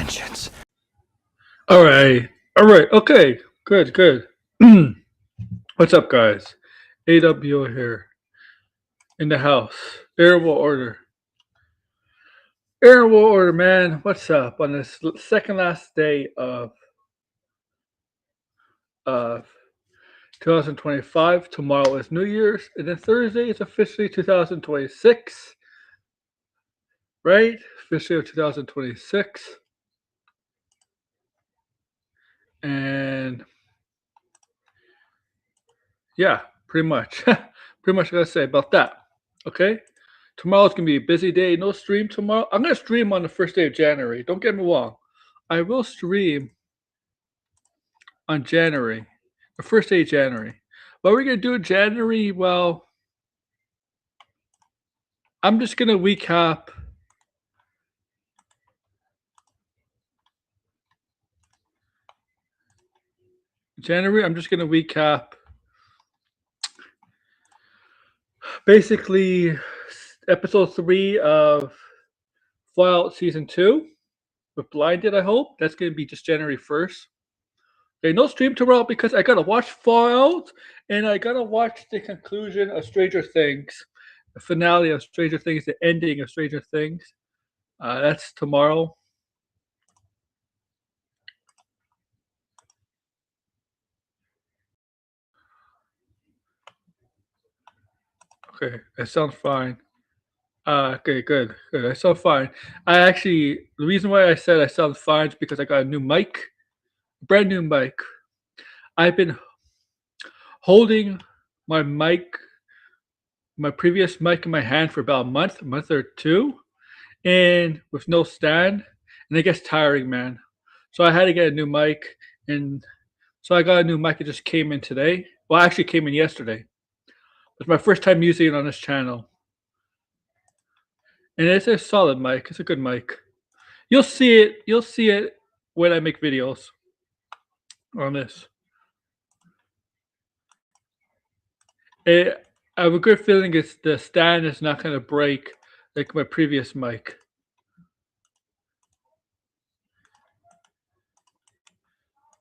vengeance. All right. Okay. Good. What's up, guys? AWO here in the house. Airable order. Airable order, man. What's up on this second last day of 2025? Tomorrow is New Year's, and then Thursday is officially 2026. Right? Officially 2026. And yeah, pretty much. Pretty much I gotta say about that. Okay? Tomorrow's gonna be a busy day. No stream tomorrow. I'm gonna stream on the first day of January. Don't get me wrong. I will stream on January, the first day of January. What we're gonna do in January, well, I'm just gonna recap January. I'm just gonna recap basically episode 3 of Fallout Season 2 with Blinded, I hope. That's gonna be just January 1st. Okay, no stream tomorrow because I gotta watch Fallout and I gotta watch the conclusion of Stranger Things, the finale of Stranger Things, the ending of Stranger Things. That's tomorrow. Okay, that sounds fine. Okay, good. I sound fine. The reason why I said I sound fine is because I got a new mic, brand new mic. I've been holding my mic, my previous mic in my hand for about a month or two, and with no stand, and it gets tiring, man. So I had to get a new mic, and so I got a new mic. It just came in today. Well, actually, came in yesterday. It's my first time using it on this channel, and it's a solid mic. It's a good mic. You'll see it. You'll see it when I make videos on this. I have a good feeling the stand is not going to break like my previous mic.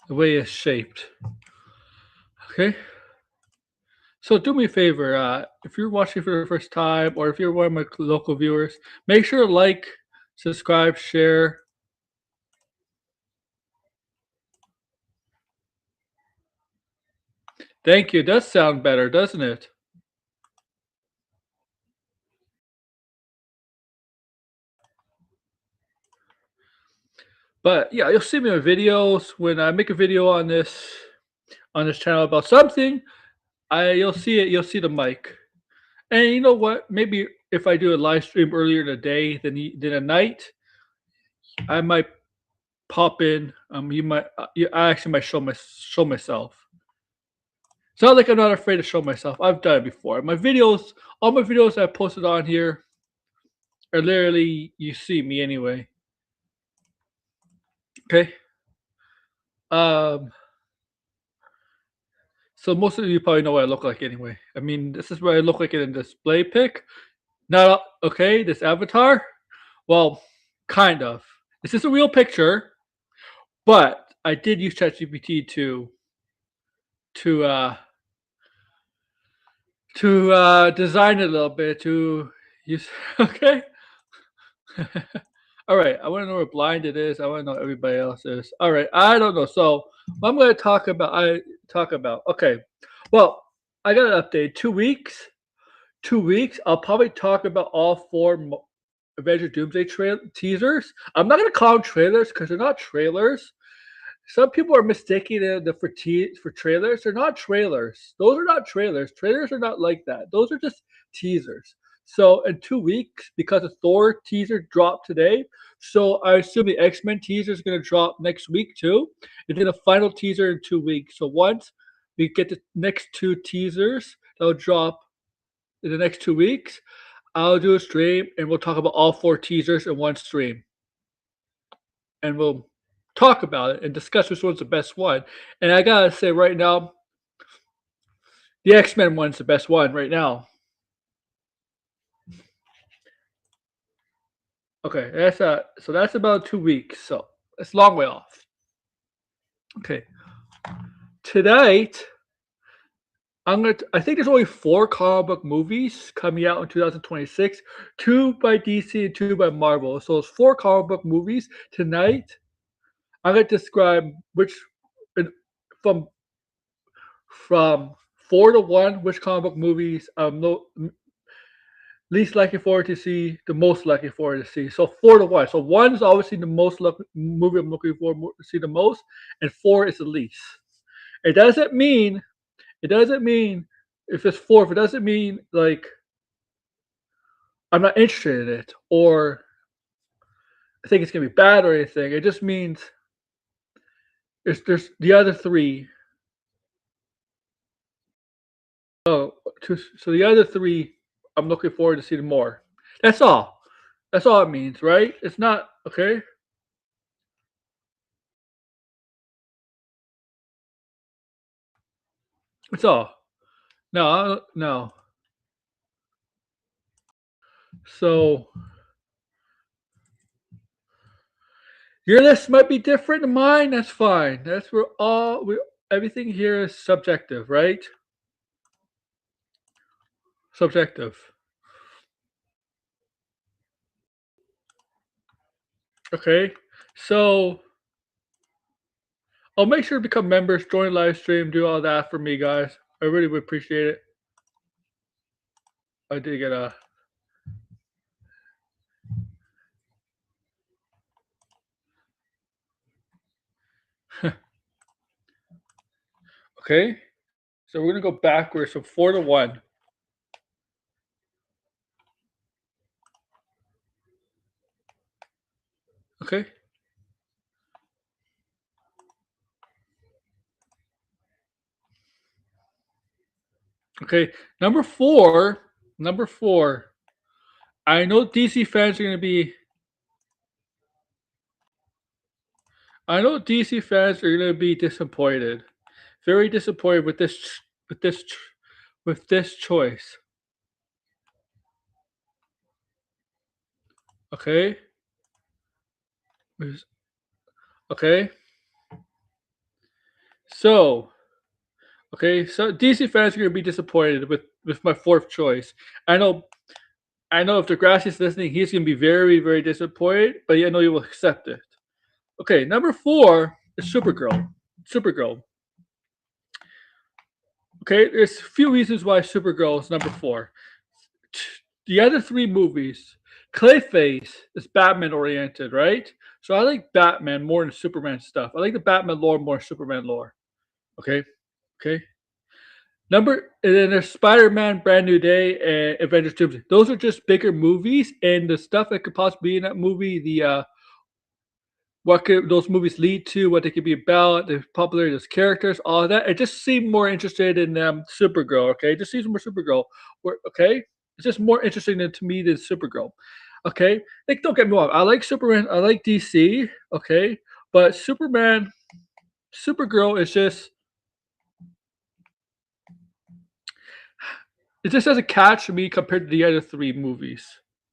The way it's shaped. Okay. So do me a favor, if you're watching for the first time, or if you're one of my local viewers, make sure to like, subscribe, share. Thank you. It does sound better, doesn't it? But yeah, you'll see me in videos when I make a video on this channel about something. You'll see it. You'll see the mic. And you know what? Maybe if I do a live stream earlier in the day than at night, I might pop in. I actually might show myself. It's not like I'm not afraid to show myself. I've done it before. All my videos I posted on here are literally you see me anyway. Okay. So most of you probably know what I look like anyway. I mean, this is what I look like in a display pic. Now, okay, this avatar. Well, kind of. This is a real picture, but I did use ChatGPT to design it a little bit to use. Okay. All right. I want to know what Blinded is. I want to know what everybody else is. All right. I don't know. So what I'm going to talk about. Okay. Well, I got an update. 2 weeks. 2 weeks. I'll probably talk about all 4 Avenger Doomsday teasers. I'm not going to call them trailers because they're not trailers. Some people are mistaking them for trailers. They're not trailers. Those are not trailers. Trailers are not like that. Those are just teasers. So in 2 weeks, because the Thor teaser dropped today, so I assume the X-Men teaser is going to drop next week too, and then a final teaser in 2 weeks. So once we get the next 2 teasers, that'll drop in the next 2 weeks. I'll do a stream and we'll talk about all 4 teasers in one stream, and we'll talk about it and discuss which one's the best one. And I gotta say right now, the X-Men one's the best one right now. Okay, that's about 2 weeks. So It's a long way off. Okay. Tonight, I think there's only 4 comic book movies coming out in 2026, 2 by DC and 2 by Marvel. So it's 4 comic book movies. Tonight, I'm gonna describe which from from 4 to 1, which comic book movies I'm least likely forward to see, the most likely forward to see. So 4 to 1. So 1 is obviously the movie I'm looking forward to see the most, and 4 is the least. It doesn't mean if it's 4, if it doesn't mean like I'm not interested in it or I think it's gonna be bad or anything. It just means there's the other 3. Oh, so the other 3 I'm looking forward to seeing more. That's all. That's all it means, right? It's not okay. That's all. No. So your list might be different than mine. That's fine. That's where everything here is subjective, right? Subjective. Okay. So I'll make sure to become members, join live stream, do all that for me, guys. I really would appreciate it. I did get a. Okay. So we're gonna go backwards from 4 to 1. Okay. Okay. Number four. Number 4. I know DC fans are gonna be. I know DC fans are gonna be disappointed. Very disappointed with with this with this choice. Okay. Okay. So so DC fans are gonna be disappointed with my 4th choice. I know if Degrassi's listening, he's gonna be very, very disappointed, but I know he will accept it. Okay, number 4 is Supergirl. Supergirl. Okay, there's a few reasons why Supergirl is number 4. The other 3 movies, Clayface is Batman oriented, right? So I like Batman more than Superman stuff. I like the Batman lore more than Superman lore. Okay, okay. And then there's Spider-Man, Brand New Day, and Avengers Doomsday. Those are just bigger movies, and the stuff that could possibly be in that movie, what could those movies lead to, what they could be about, the popularity of those characters, all of that. It just seemed more interested in Supergirl. Okay, it just seems more Supergirl. Okay, it's just more interesting to me than Supergirl. Okay, like don't get me wrong, I like Superman, I like DC. Okay, but Supergirl is just it just doesn't catch me compared to the other 3 movies.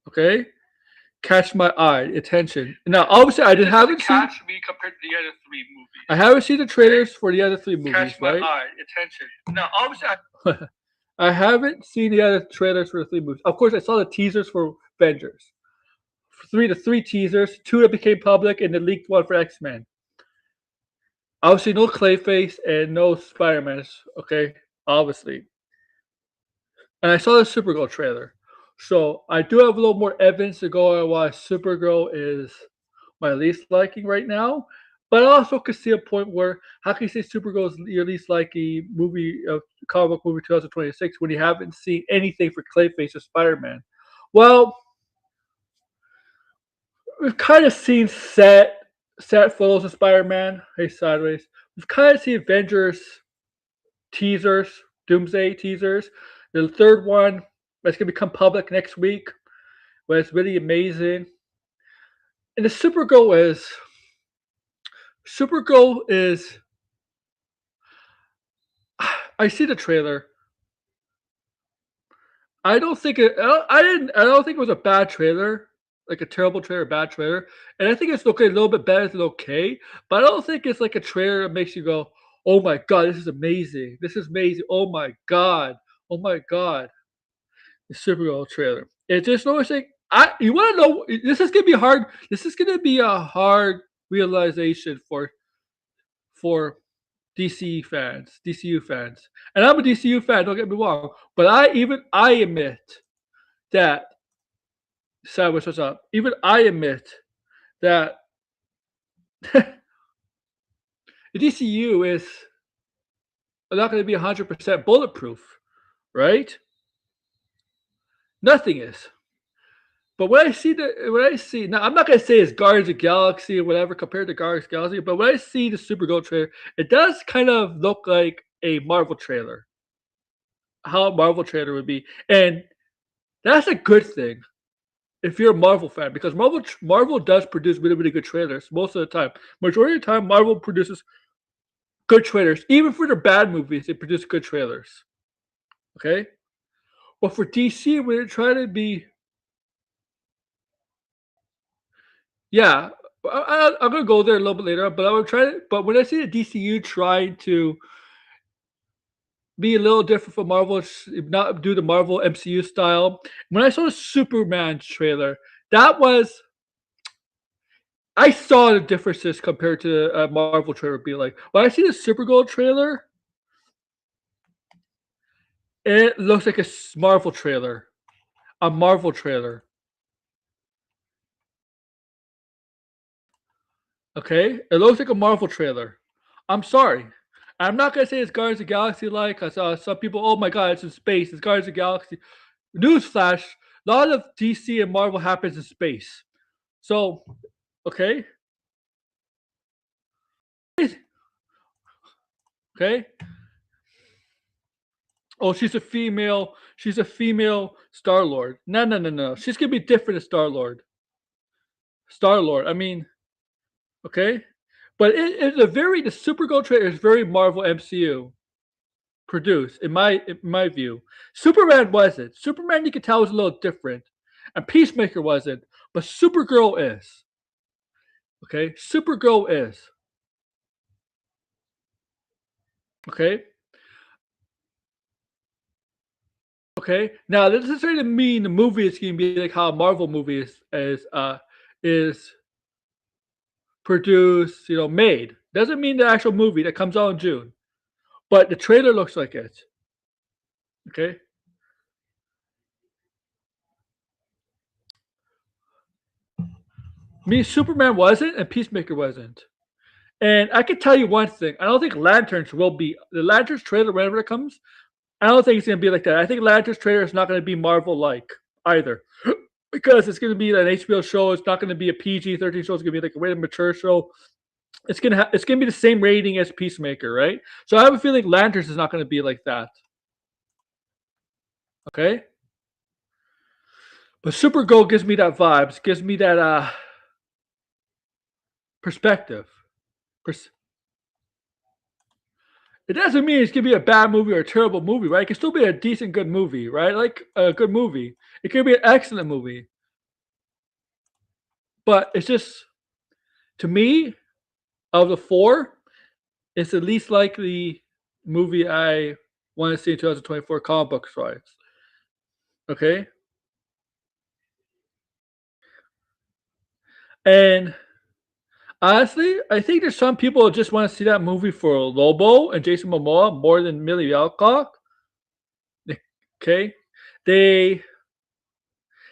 Okay, catch my eye, attention. Now, obviously, haven't seen. Catch me compared to the other 3 movies. I haven't seen the trailers for the other 3 movies, catch my eye, attention. Now, obviously, I haven't seen the other trailers for the 3 movies. Of course, I saw the teasers for Avengers. 3 teasers, 2 that became public, and the leaked one for X-Men. Obviously, no Clayface and no Spider-Man. Okay, obviously. And I saw the Supergirl trailer. So I do have a little more evidence to go on why Supergirl is my least liking right now. But I also could see a point where how can you say Supergirl is your least liking movie of comic book movie 2026 when you haven't seen anything for Clayface or Spider-Man? Well, we've kind of seen set photos of Spider-Man. Hey, sideways. We've kind of seen Avengers teasers, Doomsday teasers. The 3rd one that's gonna become public next week, where it's really amazing. And the Supergirl is. I see the trailer. I don't think it. I don't think it was a bad trailer. like a terrible trailer, bad trailer, and I think it's okay, a little bit better than okay, but I don't think it's like a trailer that makes you go, "Oh my god, this is amazing. This is amazing. Oh my god. Oh my god." The Supergirl trailer. It's just noticing. I you want to know? This is gonna be hard. This is gonna be a hard realization for DC fans, DCU fans, and I'm a DCU fan. Don't get me wrong, but I admit that. Sideways, what's up? Even I admit that the DCU is not going to be 100% bulletproof, right? Nothing is. But when I see now, I'm not going to say it's Guardians of the Galaxy or whatever compared to Guardians of the Galaxy, but when I see the Supergirl trailer, it does kind of look like a Marvel trailer, how a Marvel trailer would be, and that's a good thing if you're a Marvel fan because Marvel does produce really really good trailers most of the time. Majority of the time, Marvel produces good trailers. Even for their bad movies, they produce good trailers. Okay? But for DC, when they try to be yeah, I'm gonna go there a little bit later, but I would try to but when I see the DCU trying to be a little different from Marvel, not do the Marvel MCU style, when I saw the Superman trailer, that was I saw the differences compared to a Marvel trailer be like. When I see the Supergirl trailer, it looks like a Marvel trailer. A Marvel trailer. Okay? It looks like a Marvel trailer. I'm sorry. I'm not gonna say it's Guardians of the Galaxy like. I saw some people, oh my god, it's in space. It's Guardians of the Galaxy. Newsflash: a lot of DC and Marvel happens in space. So, okay, okay. Oh, she's a female. She's a female Star Lord. No, no, no, no. She's gonna be different as Star Lord. Star Lord. I mean, okay, but it's a very the Supergirl trailer is very Marvel MCU produced in my view. Superman wasn't. Superman you could tell was a little different, and Peacemaker wasn't. But Supergirl is. Okay, Supergirl is. Okay, okay. Now this doesn't mean the movie is going to be like how a Marvel movie is produced, made. Doesn't mean the actual movie that comes out in June, but the trailer looks like it. Okay. Me, Superman wasn't, and Peacemaker wasn't. And I can tell you one thing: I don't think Lanterns will be the Lanterns trailer whenever it comes. I don't think it's gonna be like that. I think Lanterns trailer is not gonna be Marvel like either, because it's gonna be an HBO show. It's not gonna be a PG-13 show. It's gonna be like a rated mature show. It's gonna be the same rating as Peacemaker, right? So I have a feeling Lanterns is not gonna be like that. Okay, but Supergirl gives me that vibes. Gives me that perspective. Pers- It doesn't mean it's gonna be a bad movie or a terrible movie, right? It can still be a decent, good movie, right? Like a good movie. It could be an excellent movie, but it's just to me of the four, it's the least likely movie I want to see in 2024 comic book wise. Okay, and honestly, I think there's some people who just want to see that movie for Lobo and Jason Momoa more than Millie Alcock. Okay, they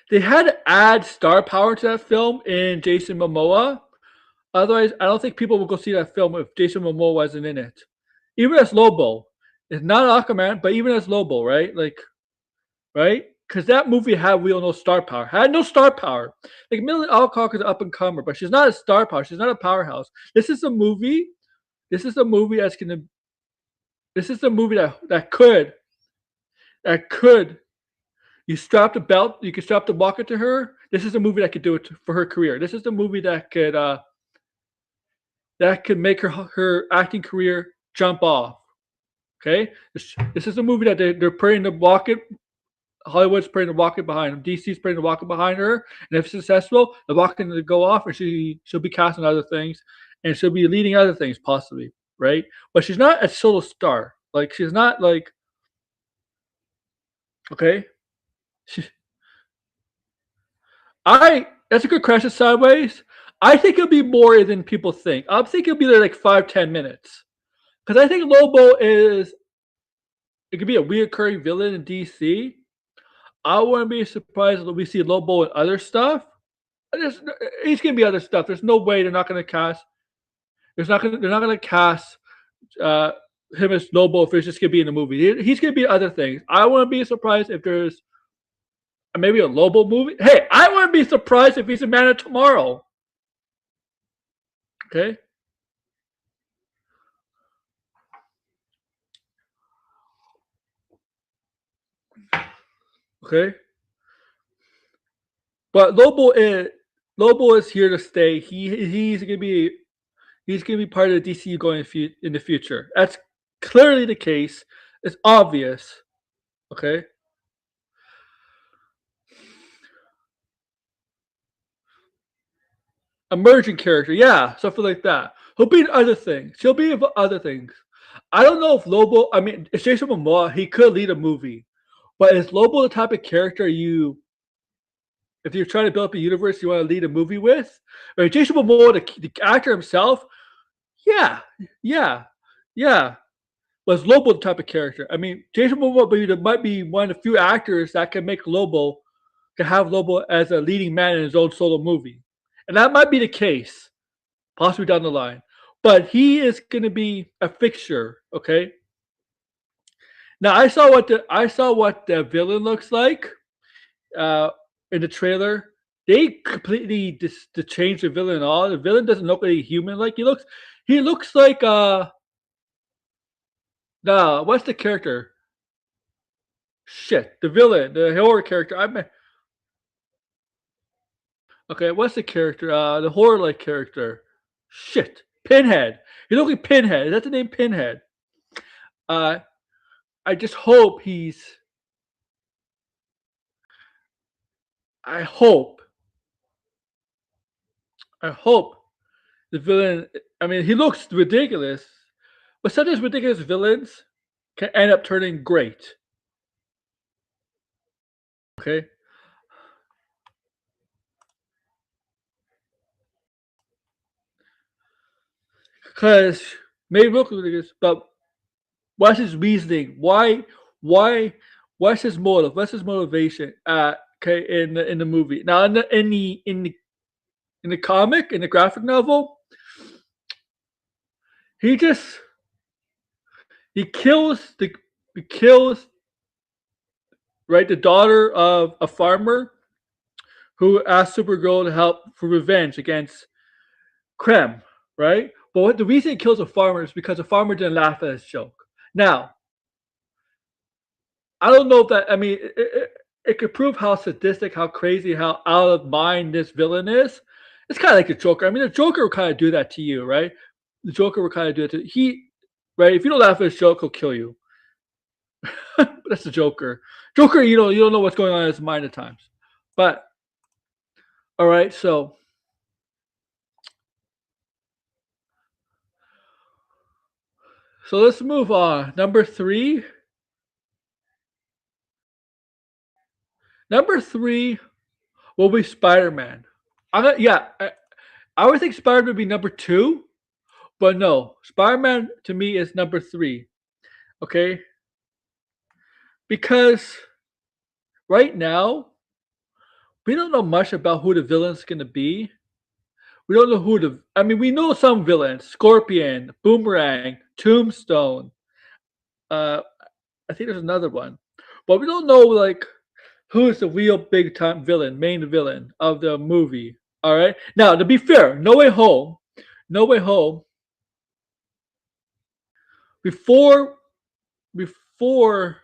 they had to add star power to that film in Jason Momoa. Otherwise, I don't think people will go see that film if Jason Momoa wasn't in it. Even as Lobo, it's not Aquaman, but even as Lobo, right? Like, right? Because that movie had real no star power. Had no star power. Like Millie Alcock is up and comer, but she's not a star power. She's not a powerhouse. This is a movie. This is a movie that's gonna. This is a movie that could you strap the belt, you can strap the bucket to her. This is a movie that could do it for her career. This is the movie that could make her acting career jump off. Okay, this is a movie that they're putting the bucket Hollywood's putting the rocket behind him. DC's putting the rocket behind her, and if successful, the rocket will go off, and she'll be casting other things, and she'll be leading other things possibly, right? But she's not a solo star. Like she's not like okay. She, I that's a good question. Sideways. I think it'll be more than people think. I think it'll be there like 5-10 minutes because I think Lobo is it could be a reoccurring villain in DC. I wouldn't be surprised if we see Lobo and other stuff. There's, he's gonna be other stuff. There's no way they're not gonna cast. They're not gonna cast uh, him as Lobo if it's just gonna be in the movie. He's gonna be other things. I wouldn't be surprised if there's maybe a Lobo movie. Hey, I wouldn't be surprised if he's a Man of Tomorrow. Okay. Okay. But Lobo is here to stay. He's gonna be part of the DCU going in the future. That's clearly the case. It's obvious. Okay. Emerging character, yeah, something like that. He'll be in other things. He'll be in other things. I don't know if Lobo. I mean, it's Jason Momoa. He could lead a movie, but is Lobo the type of character if you're trying to build up a universe, you want to lead a movie with? I mean, Jason Momoa, the actor himself, yeah, yeah, yeah. Was Lobo the type of character? I mean, Jason Momoa might be one of the few actors that can have Lobo as a leading man in his own solo movie, and that might be the case, possibly down the line. But he is going to be a fixture. Okay. Now I saw what the villain looks like in the trailer. They completely changed the villain. All the villain doesn't look like human. Like he looks like what's the character? Shit, the villain, the horror character. Okay, what's the character? The horror like character. Shit, Pinhead. He looks like Pinhead. Is that the name Pinhead? Uh, I just hope he's. I hope. I hope the villain. I mean, he looks ridiculous, but sometimes ridiculous villains can end up turning great. Okay. Because maybe look ridiculous, but what's his reasoning? Why? What's his motive? What's his motivation? Okay, in the movie. Now in the comic, in the graphic novel, he just he kills right the daughter of a farmer who asked Supergirl to help for revenge against Krem, right? But the reason he kills a farmer is because the farmer didn't laugh at his joke. Now, I don't know if that. I mean, it could prove how sadistic, how crazy, how out of mind this villain is. It's kind of like the Joker. I mean, the Joker will kind of do that to you, right? The Joker will kind of do it to right. If you don't laugh at his joke, he'll kill you. That's the Joker. Joker, you don't know what's going on in his mind at times. But all right, so let's move on. Number three. Number three will be Spider-Man. I would think Spider-Man would be number two, but no, Spider-Man to me is number three. Okay, because right now we don't know much about who the villain's going to be. We don't know I mean, we know some villains: Scorpion, Boomerang, Tombstone. I think there's another one, but we don't know like who is the real big time villain, main villain of the movie. All right. Now, to be fair, No Way Home, before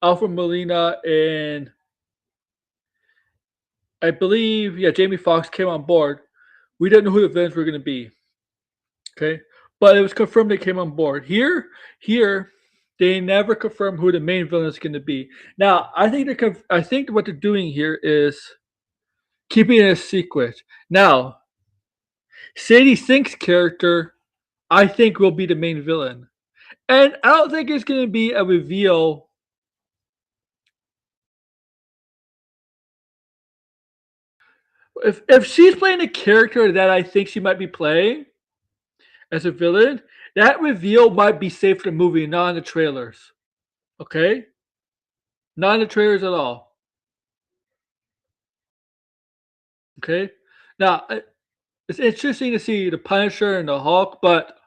Alfred Molina and I believe Jamie Foxx came on board, we didn't know who the villains were going to be. Okay, but it was confirmed they came on board. Here, they never confirm who the main villain is going to be. Now, I think what they're doing here is keeping it a secret. Now, Sadie Sink's character, I think, will be the main villain, and I don't think it's going to be a reveal. If she's playing a character that I think she might be playing as a villain, that reveal might be safe for the movie, not in the trailers. Okay, not in the trailers at all. Okay, now it's interesting to see the Punisher and the Hulk, but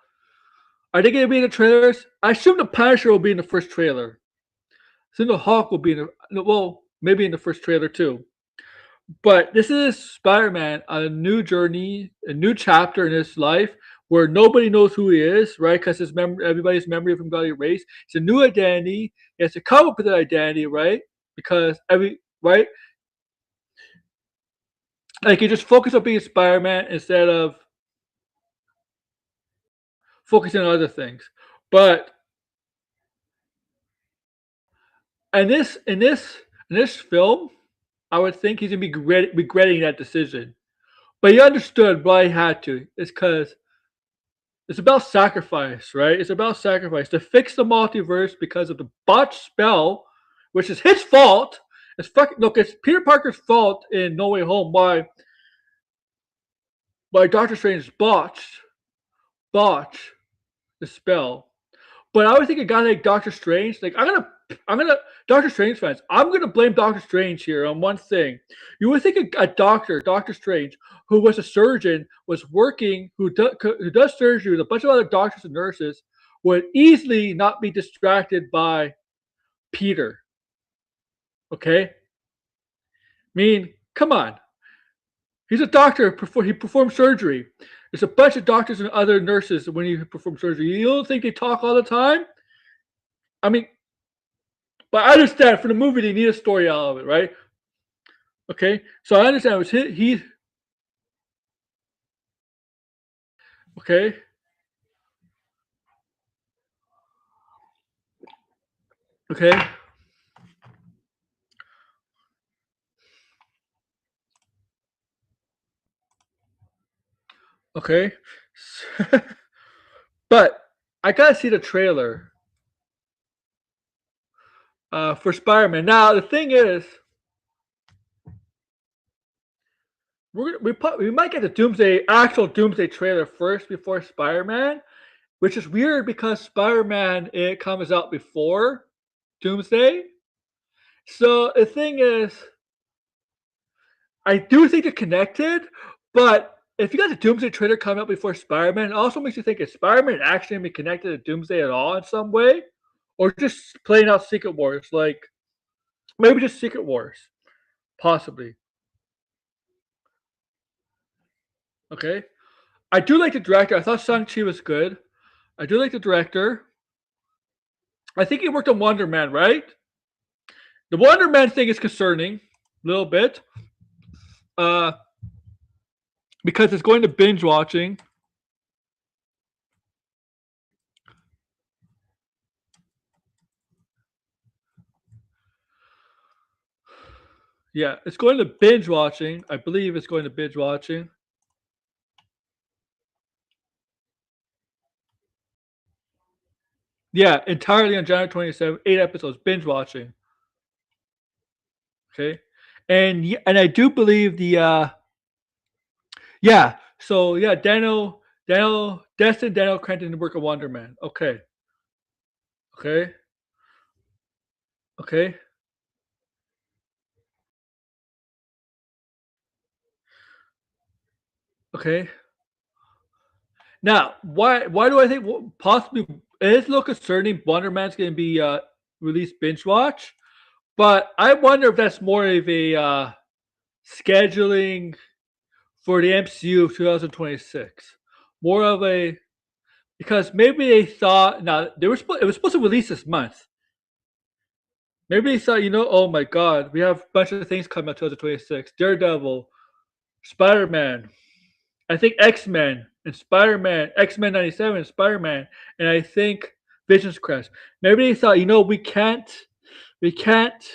are they going to be in the trailers? I assume the Punisher will be in the first trailer. So the Hulk will be in the well, maybe in the first trailer too. But this is Spider-Man on a new journey, a new chapter in his life where nobody knows who he is, right? Because everybody's memory of him got erased. It's a new identity. He has to come up with an identity, right? Because right, like you just focus on being Spider-Man instead of focusing on other things. But in this film, I would think he's gonna be regretting that decision. But he understood why he had to. It's because it's about sacrifice, right? It's about sacrifice to fix the multiverse because of the botched spell, which is his fault. It's fucking look. It's Peter Parker's fault in No Way Home. Why Doctor Strange botch the spell. But I would think a guy like Doctor Strange, like I'm gonna Doctor Strange fans, I'm gonna blame Doctor Strange here on one thing. You would think Doctor Strange, who was a surgeon, was working, who does surgery with a bunch of other doctors and nurses, would easily not be distracted by Peter. Okay, I mean, come on, he's a doctor. He performs surgery. There's a bunch of doctors and other nurses when you perform surgery. You don't think they talk all the time? I mean, but I understand for the movie they need a story out of it, right? Okay, so I understand it was he okay, okay, okay. But I gotta see the trailer for Spider-Man. Now the thing is, we might get the actual Doomsday trailer first before Spider-Man, which is weird because Spider-Man it comes out before Doomsday. So the thing is, I do think they're connected, but if you got the Doomsday trailer coming out before Spider-Man, it also makes you think is Spider-Man actually gonna be connected to Doomsday at all in some way, or just playing out Secret Wars, like maybe just Secret Wars, possibly. Okay, I do like the director. I thought Shang-Chi was good. I do like the director. I think he worked on Wonder Man, right? The Wonder Man thing is concerning a little bit, uh, because it's going to binge watching. Yeah, it's going to binge watching. I believe it's going to binge watching. Yeah, entirely on January 27th, 8 episodes, binge watching. Okay, and I do believe the yeah. So yeah, Daniel Cranston work of Wonder Man. Okay, okay, okay, okay. Now, why do I think possibly it is a little concerning? Wonder Man's going to be released binge watch, but I wonder if that's more of a scheduling for the MCU of 2026. More of a because maybe they thought now it was supposed to release this month. Maybe they thought, oh my god, we have a bunch of things coming out 2026. Daredevil, Spider-Man, I think X-Men and Spider-Man, X-Men 97 and Spider-Man, and I think Vision's crest. Maybe they thought, we can't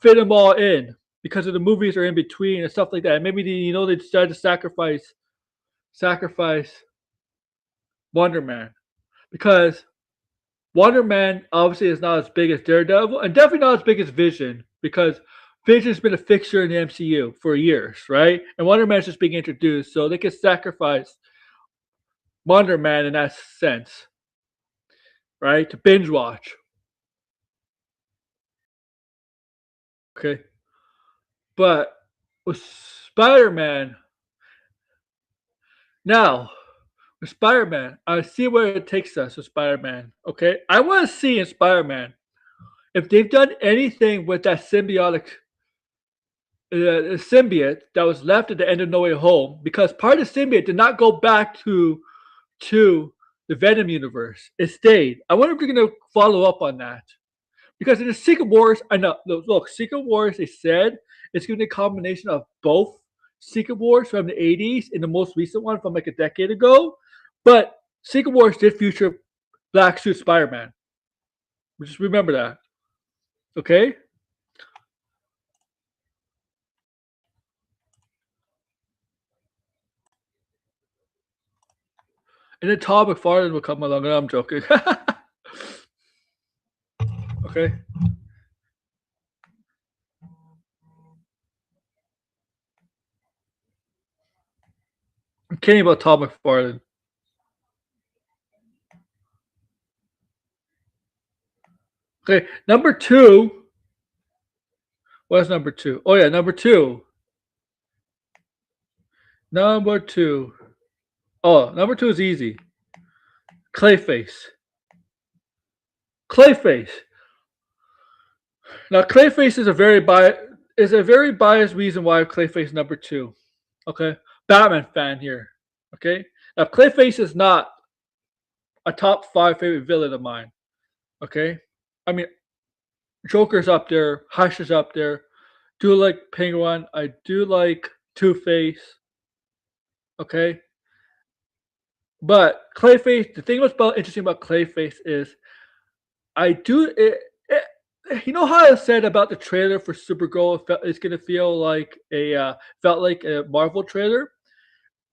fit them all in because of the movies are in between and stuff like that. Maybe they decided to sacrifice Wonder Man because Wonder Man obviously is not as big as Daredevil and definitely not as big as Vision because Vision's been a fixture in the MCU for years, right? And Wonder Man's just being introduced, so they could sacrifice Wonder Man in that sense, right? To binge watch. Okay. But with Spider Man, now with Spider Man, I see where it takes us with Spider Man. Okay. I want to see in Spider Man if they've done anything with that symbiote that was left at the end of No Way Home, because part of the symbiote did not go back to the Venom universe. It stayed. I wonder if they're going to follow up on that. Because in the Secret Wars, I know, look, Secret Wars, they said it's going to be a combination of both Secret Wars from the 80s and the most recent one from like a decade ago. But Secret Wars did feature Black Suit Spider Man. Just remember that. Okay? And then Todd McFarlane will come along, and I'm joking. Okay? I'm kidding about Todd McFarlane. Okay, number two. What's number two? Oh, yeah, number two. Number two. Oh, number two is easy. Clayface. Clayface. Now, Clayface is a very biased reason why Clayface number two. Okay, Batman fan here. Okay, now Clayface is not a top 5 favorite villain of mine. Okay, I mean Joker's up there, Hush is up there. Do like Penguin. I do like Two Face. Okay, but Clayface. The thing that's interesting about Clayface is I do it. You know how I said about the trailer for Supergirl? It's gonna feel like felt like a Marvel trailer.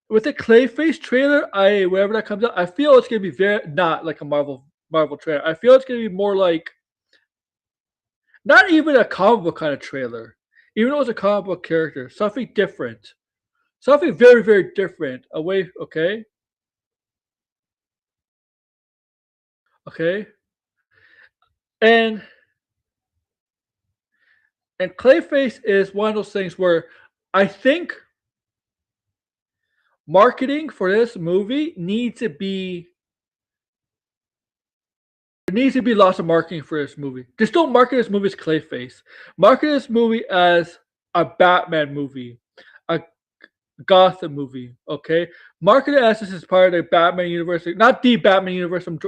With the Clayface trailer, wherever that comes out, I feel it's gonna be very not like a Marvel trailer. I feel it's gonna be more like not even a comic book kind of trailer, even though it's a comic book character, something different, something very very different. Away, okay, okay, and and Clayface is one of those things where I think marketing for this movie needs to be there needs to be lots of marketing for this movie. Just don't market this movie as Clayface. Market this movie as a Batman movie, a Gotham movie. Okay, market it as this is part of the Batman universe, not the Batman universe from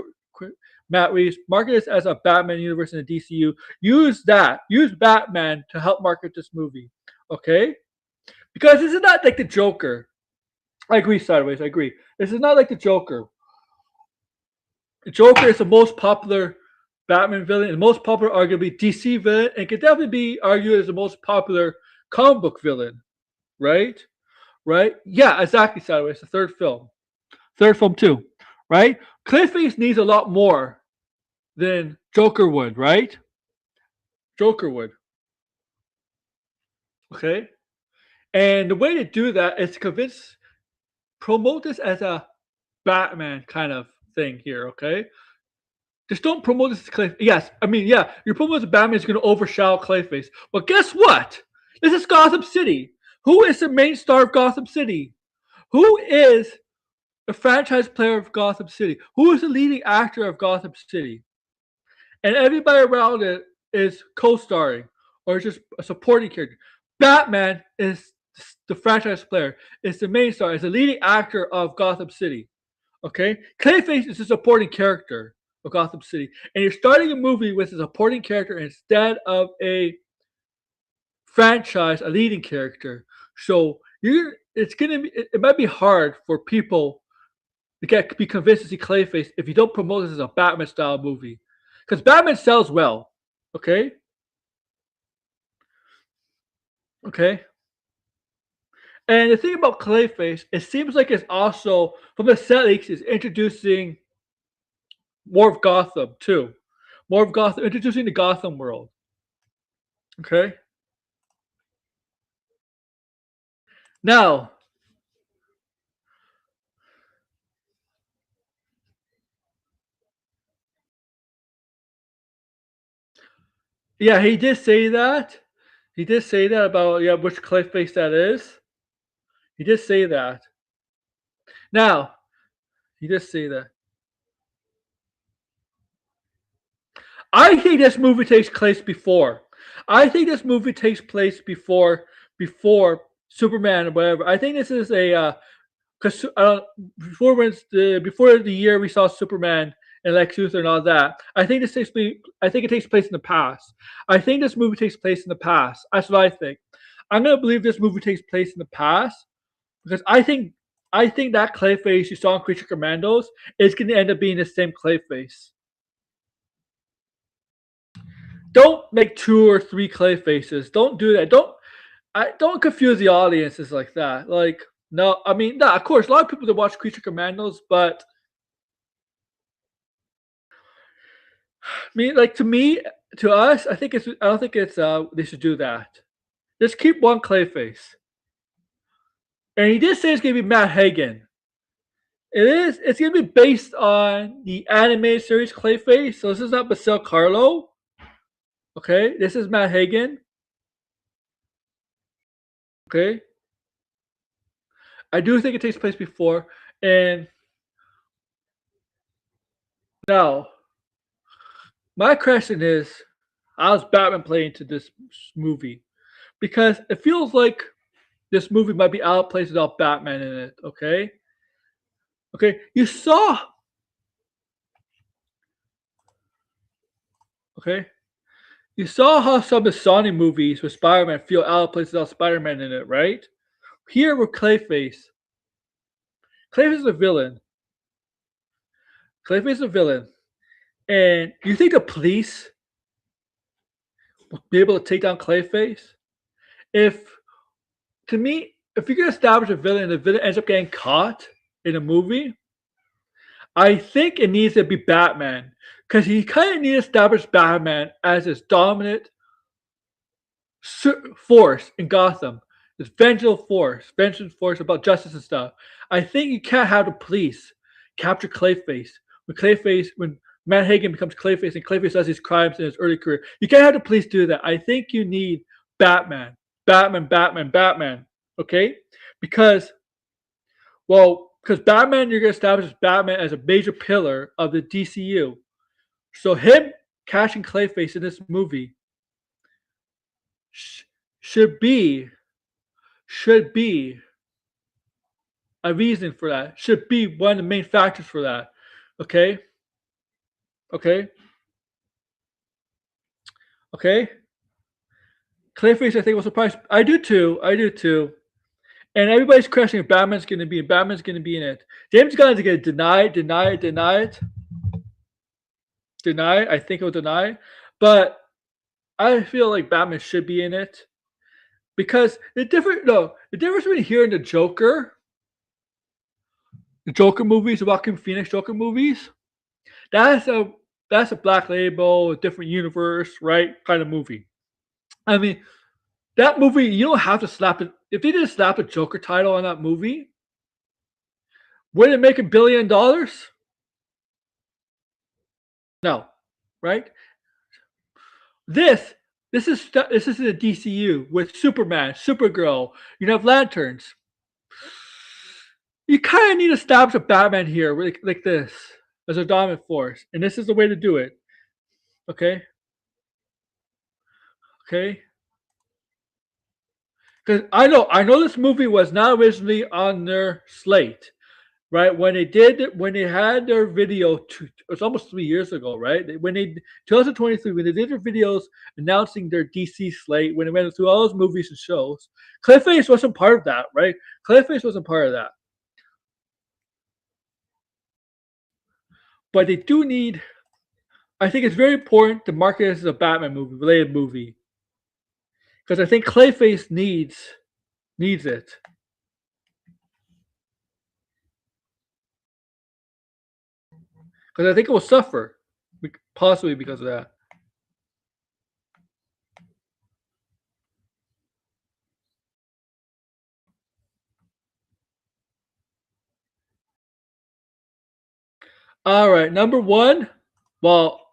Matt Reeves. Market this as a Batman universe in the DCU. Use that. Use Batman to help market this movie. Okay, because this is not like the Joker. I agree, sideways. I agree. This is not like the Joker. The Joker is the most popular Batman villain, and the most popular, arguably, DC villain, and can definitely be argued as the most popular comic book villain. Right? Right? Yeah, exactly, sideways. The third film. Third film, too. Right? Clayface needs a lot more than Joker would, right? Joker would. Okay? And the way to do that is to promote this as a Batman kind of thing here, okay? Just don't promote this as Clayface. Yes, I mean, yeah, your promo as Batman is going to overshadow Clayface. But guess what? This is Gotham City. Who is the main star of Gotham City? Who is the franchise player of Gotham City? Who is the leading actor of Gotham City? And everybody around it is co-starring or just a supporting character. Batman is the franchise player, is the main star, is the leading actor of Gotham City. Okay? Clayface is a supporting character of Gotham City. And you're starting a movie with a supporting character instead of a franchise, a leading character. So it might be hard for people to get be convinced to see Clayface if you don't promote this as a Batman style movie, because Batman sells well. Okay, okay. And the thing about Clayface, it seems like it's also from the set leaks, is introducing more of Gotham too, more of Gotham, introducing the Gotham world. Okay, now yeah, he did say that. He did say that about which Clayface that is. He did say that. Now he did say that. I think this movie takes place before. I think this movie takes place before Superman or whatever. I think this is a because before the year we saw Superman and Lex Luthor and all that. I think this takes place. I think it takes place in the past. I think this movie takes place in the past. That's what I think. I'm gonna believe this movie takes place in the past because I think that Clayface you saw in Creature Commandos is gonna end up being the same Clayface. Don't make 2 or 3 clay faces. Don't do that. Don't confuse the audiences like that. Like, no, I mean, no, of course, a lot of people that watch Creature Commandos, but I mean, like to us, I don't think it's they should do that. Just keep one clay face. And he did say it's gonna be Matt Hagen. It's gonna be based on the animated series Clayface. So this is not Marcel Carlo. Okay, this is Matt Hagen. Okay. I do think it takes place before. And now, my question is, how's Batman play into this movie? Because it feels like this movie might be out of place without Batman in it. Okay, okay. Okay, you saw how some of the Sony movies with Spider-Man feel out of place without Spider-Man in it, right? Here with Clayface, Clayface is a villain. Clayface is a villain, and you think the police will be able to take down Clayface? If to me, if you're gonna establish a villain and the villain ends up getting caught in a movie, I think it needs to be Batman because he kind of needs to establish Batman as his dominant force in Gotham. This vengeance force about justice and stuff. I think you can't have the police capture Clayface when Matt Hagen becomes Clayface and Clayface does his crimes in his early career. You can't have the police do that. I think you need Batman, Batman. Okay, because because Batman, you're going to establish Batman as a major pillar of the DCU. So him catching Clayface in this movie should be a reason for that. Should be one of the main factors for that. Okay, okay, okay. Clayface, I think was surprised. I do too. And everybody's questioning if Batman's going to be in. Batman's going to be in it. James Gunn's going to deny it. I think he'll deny. But I feel like Batman should be in it because the difference between here and the Joker movies, the Joaquin Phoenix Joker movies, that's a Black Label, a different universe, right? Kind of movie. I mean, that movie you don't have to slap it. If they didn't slap a Joker title on that movie, would it make $1 billion? No, right? This this is the DCU with Superman, Supergirl. You have lanterns. You kind of need to establish a Batman here, like this, as a dominant force, and this is the way to do it. Okay, okay. Because I know this movie was not originally on their slate, right? When they had their video, it's almost 3 years ago, right? 2023, when they did their videos announcing their DC slate, when they went through all those movies and shows, Clayface wasn't part of that, right? Clayface wasn't part of that. but they do need. I think it's very important to market this as a Batman movie, related movie, because I think Clayface needs it. Because I think it will suffer, possibly because of that. All right, number one. Well,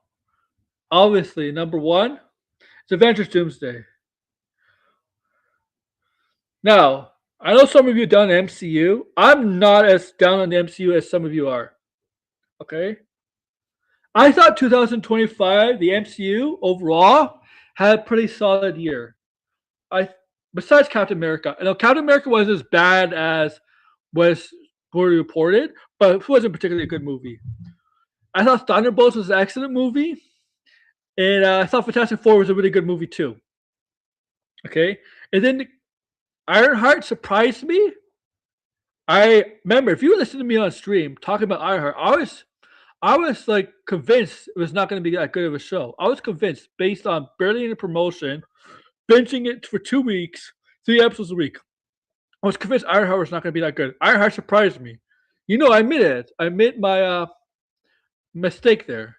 obviously, number one is Avengers Doomsday. Now, I know some of you down the MCU. I'm not as down on the MCU as some of you are. Okay? I thought 2025, the MCU overall, had a pretty solid year. I besides Captain America. I know Captain America wasn't as bad as was reported, but it wasn't particularly a good movie. I thought Thunderbolts was an excellent movie, and I thought Fantastic Four was a really good movie too. Okay, and then Ironheart surprised me. I remember if you listen to me on stream talking about Ironheart, I was like convinced it was not going to be that good of a show. I was convinced based on barely any promotion, binging it for 2 weeks, 3 episodes a week. I was convinced Ironheart was not going to be that good. Ironheart surprised me. I admit it. I admit my mistake there.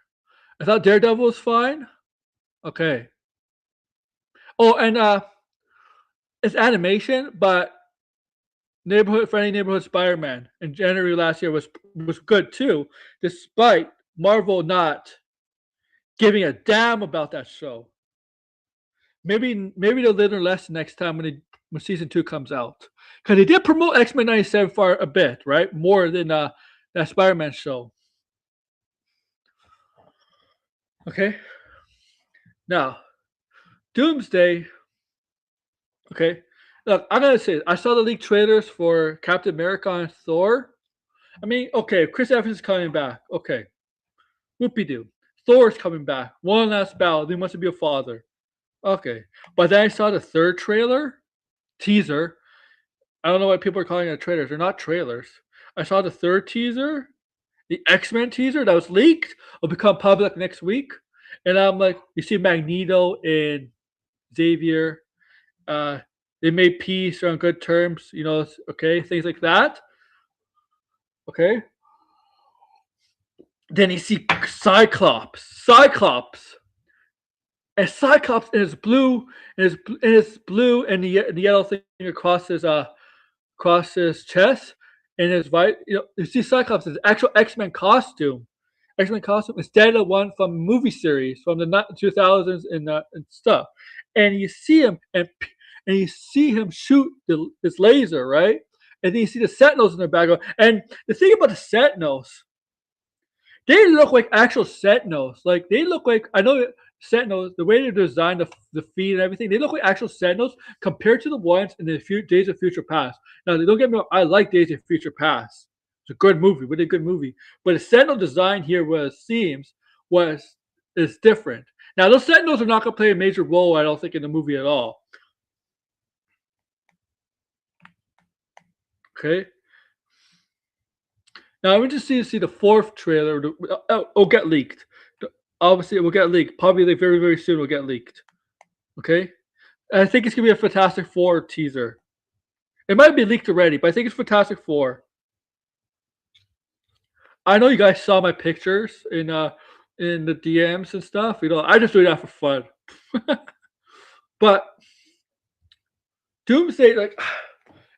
I thought Daredevil was fine. Okay. Oh, and it's animation, but Friendly Neighborhood Spider-Man in January last year was good too, despite Marvel not giving a damn about that show. Maybe they'll learn less next time when season 2 comes out, because they did promote X-Men 97 for a bit, right? More than that Spider-Man show. Okay. Now, Doomsday. Okay. Look, I gotta say, I saw the leaked trailers for Captain America and Thor. I mean, okay, Chris Evans is coming back. Okay. Whoopie doo. Thor's coming back. One last battle. He wants to be a father. Okay. But then I saw the third teaser. I don't know why people are calling it trailers. They're not trailers. I saw the third teaser, the X-Men teaser that was leaked, will become public next week. And I'm like, you see Magneto and Xavier. They made peace, they're on good terms, okay, things like that. Okay. Then you see Cyclops. And Cyclops in his blue, and the yellow thing across his chest, and his white. You see Cyclops' his actual X-Men costume. Instead of the one from movie series from the 2000s and stuff. And you see him and you see him shoot this laser, right? And then you see the Sentinels in the background. And the thing about the Sentinels, they look like actual Sentinels. Like they look like, I know Sentinels, the way they designed the feet and everything, they look like actual Sentinels compared to the ones in the Days of Future Past. Now, don't get me wrong, I like Days of Future Past. It's a good movie, really good movie. But the Sentinel design here is different. Now, those Sentinels are not going to play a major role, I don't think, in the movie at all. Okay. Now, I'm interested to see the fourth trailer. It'll get leaked. Obviously, it will get leaked. Probably very, very soon it will get leaked. Okay. And I think it's going to be a Fantastic Four teaser. It might be leaked already, but I think it's Fantastic Four. I know you guys saw my pictures in the DMs and stuff. I just do that for fun. But Doomsday, like,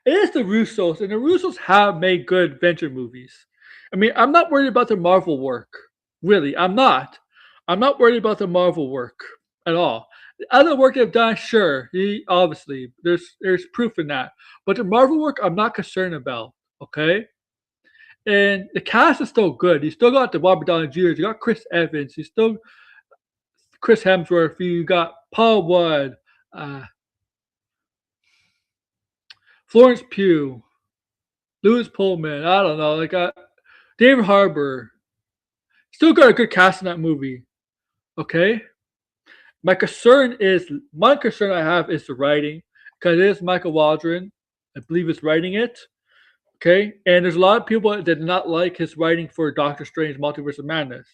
it is the Russos, and the Russos have made good adventure movies. I mean, I'm not worried about the Marvel work. Really, I'm not. I'm not worried about the Marvel work at all. The other work they've done, sure, obviously there's proof in that. But the Marvel work, I'm not concerned about. Okay. And the cast is still good. You still got the Robert Downey Jr. You got Chris Evans. You still Chris Hemsworth. You got Paul Rudd, Florence Pugh, Louis Pullman. I don't know. David Harbour. Still got a good cast in that movie. Okay. My concern I have is the writing, because it is Michael Waldron. I believe is writing it. Okay, and there's a lot of people that did not like his writing for Doctor Strange: Multiverse of Madness.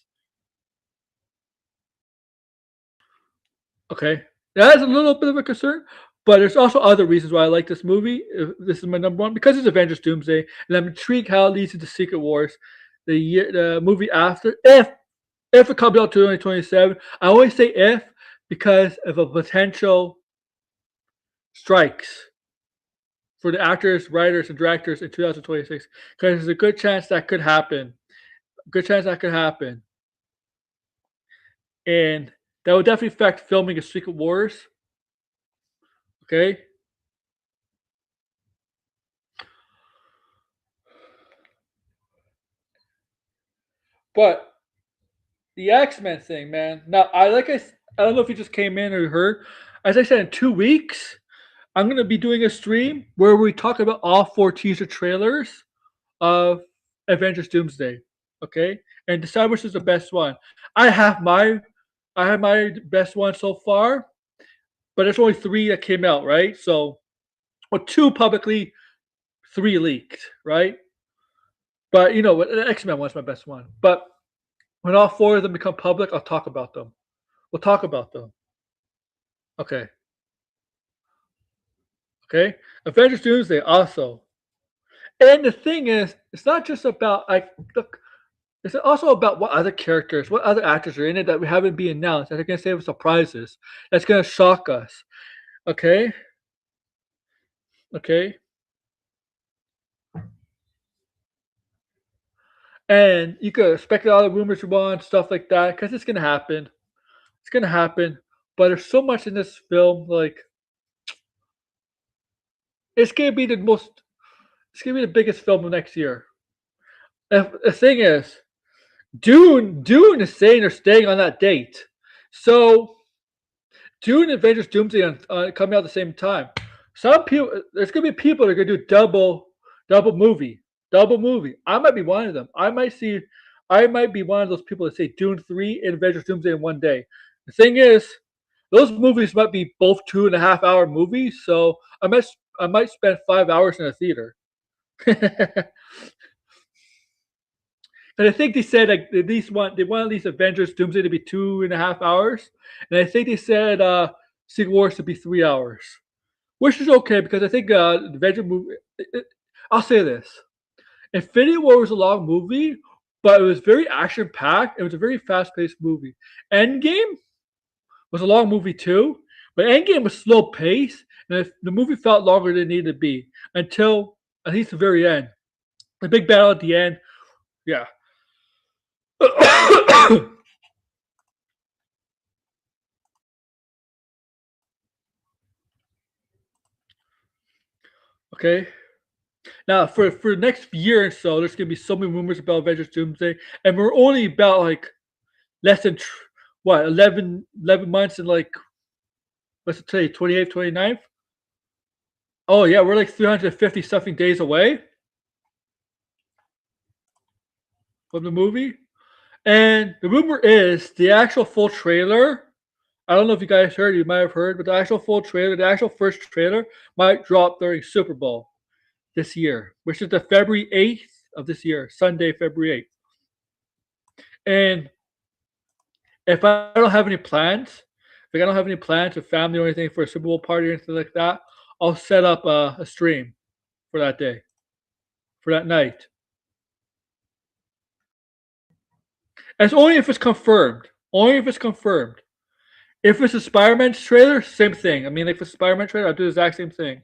Okay, that is a little bit of a concern, but there's also other reasons why I like this movie. This is my number one because it's Avengers: Doomsday, and I'm intrigued how it leads into Secret Wars, the movie after. If it comes out to 2027, I always say if because of a potential strikes for the actors, writers, and directors in 2026. Because there's a good chance that could happen. Good chance that could happen, and that would definitely affect filming of Secret Wars. Okay, but the X-Men thing, man. Now, I don't know if you just came in or heard. As I said, in 2 weeks, I'm gonna be doing a stream where we talk about all four teaser trailers of Avengers Doomsday. Okay, and decide which is the best one. I have my I have my best one so far, but there's only three that came out, right? So, well, two publicly, three leaked, right? But you know what? The X Men one's my best one. But when all four of them become public, I'll talk about them. We'll talk about them. Okay. Okay. Avengers Doomsday also. And the thing is, it's not just about like look, it's also about what other characters, what other actors are in it that we haven't been announced that are gonna save us surprises. That's gonna shock us. Okay? Okay. And you could expect all the rumors you want, stuff like that, because it's gonna happen. It's gonna happen. But there's so much in this film, like it's gonna be the most it's gonna be the biggest film of next year. The thing is, Dune is saying they're staying on that date. So Dune and Avengers Doomsday coming out at the same time. Some people, there's gonna be people that are gonna do double movie, double movie. I might be one of them. I might be one of those people that say Dune 3 and Avengers Doomsday in one day. The thing is, those movies might be both 2.5 hour movies, so I might spend 5 hours in a theater. And I think they said like they want at least Avengers Doomsday to be 2.5 hours, and I think they said Secret Wars to be 3 hours, which is okay because I think the Avengers movie. I'll say this: Infinity War was a long movie, but it was very action packed. It was a very fast paced movie. Endgame was a long movie too, but Endgame was slow paced, and the movie felt longer than it needed to be until at least the very end. The big battle at the end, yeah. Okay. Now, for the next year or so, there's gonna be so many rumors about Avengers Doomsday, and we're only about like less than what 11 months and like what's it today 28th, 29th. Oh yeah, we're like 350 something days away from the movie, and the rumor is the actual full trailer. I don't know if you guys heard, you might have heard, but the actual full trailer, the actual first trailer, might drop during Super Bowl this year, which is the February 8th of this year, Sunday, February 8th. And if I don't have any plans, if I don't have any plans with family or anything for a Super Bowl party or anything like that, I'll set up a stream for that day, for that night. And it's only if it's confirmed. Only if it's confirmed. If it's a Spider-Man trailer, same thing. I mean, like, if it's a Spider-Man trailer, I'll do the exact same thing.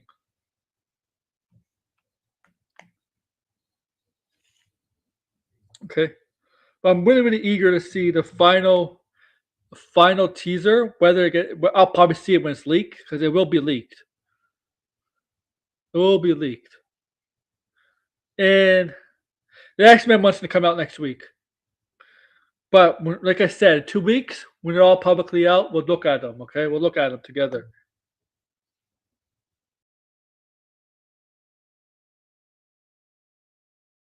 Okay. But I'm really, really eager to see the final teaser. I'll probably see it when it's leaked because it will be leaked. It will be leaked. And the X-Men wants to come out next week. But like I said, 2 weeks when they're all publicly out, we'll look at them. Okay, we'll look at them together.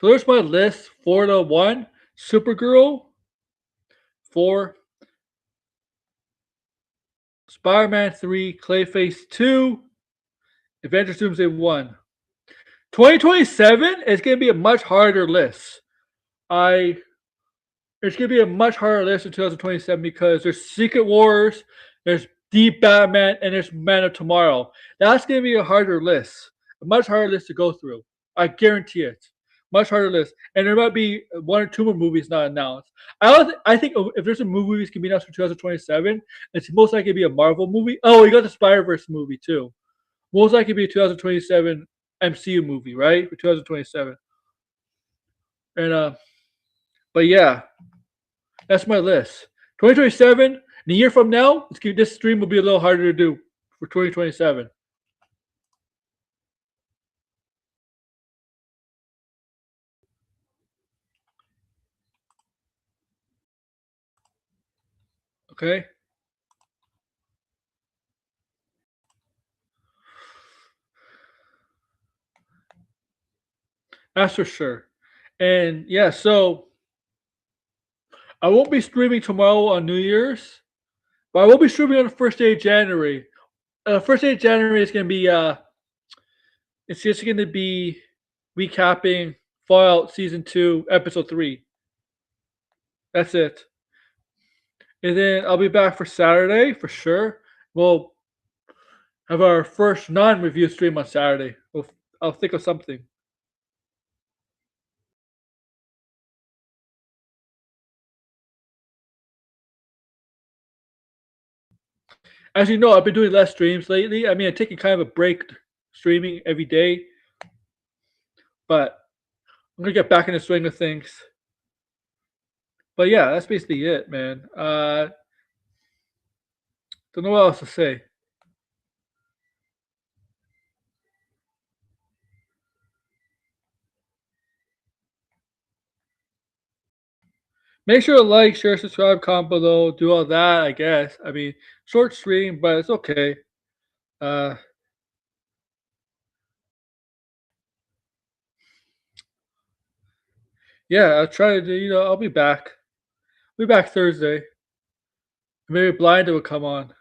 So there's my list: Florida 1, Supergirl 4, Spider-Man 3, Clayface 2, Avengers Doomsday 1. 2027 is going to be a much harder list. It's going to be a much harder list in 2027 because there's Secret Wars, there's Deep Batman, and there's Man of Tomorrow. That's going to be a harder list, a much harder list to go through. I guarantee it. Much harder list, and there might be 1 or 2 more movies not announced. I think if there's a movie that's gonna be announced for 2027, it's most likely to be a Marvel movie. Oh, you got the Spider-Verse movie too. Most likely to be a 2027 MCU movie, right? For 2027. And but yeah, that's my list. 2027, in a year from now, this stream will be a little harder to do for 2027. Okay. That's for sure. And yeah, so I won't be streaming tomorrow on New Year's, but I will be streaming on the first day of January. First day of January is gonna be it's just gonna be recapping Fallout Season 2, Episode 3. That's it. And then I'll be back for Saturday for sure. We'll have our first non-review stream on Saturday. I'll think of something. As you know, I've been doing less streams lately. I mean, I'm taking kind of a break streaming every day, but I'm gonna get back in the swing of things. But yeah, that's basically it, man. Don't know what else to say. Make sure to like, share, subscribe, comment below, do all that, I guess. I mean, short stream, but it's okay. Yeah, I'll try to do, I'll be back. I'll be back Thursday. Maybe Blind will come on.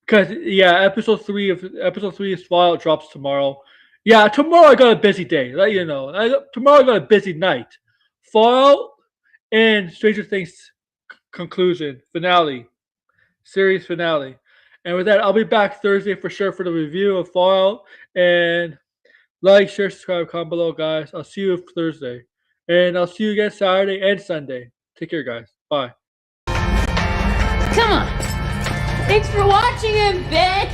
Because yeah, episode 3 is Fallout drops tomorrow. Yeah, tomorrow I got a busy day. Let you know. Tomorrow I got a busy night. Fallout and Stranger Things conclusion finale, series finale. And with that, I'll be back Thursday for sure for the review of Fallout. And like, share, subscribe, comment below, guys. I'll see you Thursday, and I'll see you again Saturday and Sunday. Take care, guys. Bye. Come on. Thanks for watching, bitch.